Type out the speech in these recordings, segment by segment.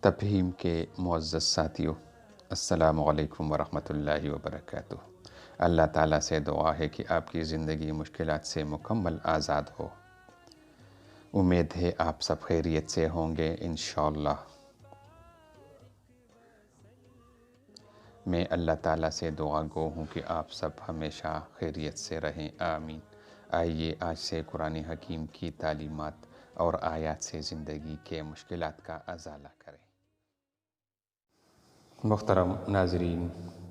تفہیم کے معزز ساتھیوں، السلام علیکم ورحمۃ اللہ وبرکاتہ۔ اللہ تعالیٰ سے دعا ہے کہ آپ کی زندگی مشکلات سے مکمل آزاد ہو۔ امید ہے آپ سب خیریت سے ہوں گے انشاءاللہ۔ میں اللہ تعالیٰ سے دعا گو ہوں کہ آپ سب ہمیشہ خیریت سے رہیں، آمین۔ آئیے آج سے قرآن حکیم کی تعلیمات اور آیات سے زندگی کے مشکلات کا ازالہ کریں۔ محترم ناظرین،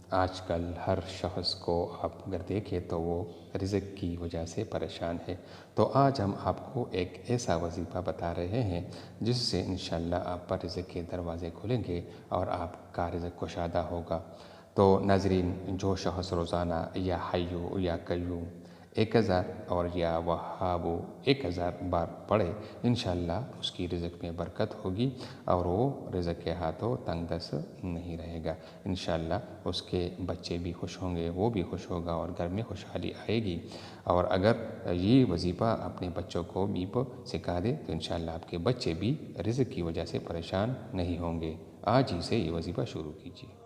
آج کل ہر شخص کو آپ اگر دیکھیں تو وہ رزق کی وجہ سے پریشان ہے، تو آج ہم آپ کو ایک ایسا وظیفہ بتا رہے ہیں جس سے انشاءاللہ آپ پر رزق کے دروازے کھلیں گے اور آپ کا رزق کشادہ ہوگا۔ تو ناظرین، جو شخص روزانہ یا حیو یا قیوم 1000 اور یا وہابو 1000 بار پڑھے، انشاءاللہ اس کی رزق میں برکت ہوگی اور وہ رزق کے ہاتھوں تنگ دست نہیں رہے گا۔ انشاءاللہ اس کے بچے بھی خوش ہوں گے، وہ بھی خوش ہوگا اور گھر میں خوشحالی آئے گی۔ اور اگر یہ وظیفہ اپنے بچوں کو بھی سکھا دے تو انشاءاللہ آپ کے بچے بھی رزق کی وجہ سے پریشان نہیں ہوں گے۔ آج ہی سے یہ وظیفہ شروع کیجیے۔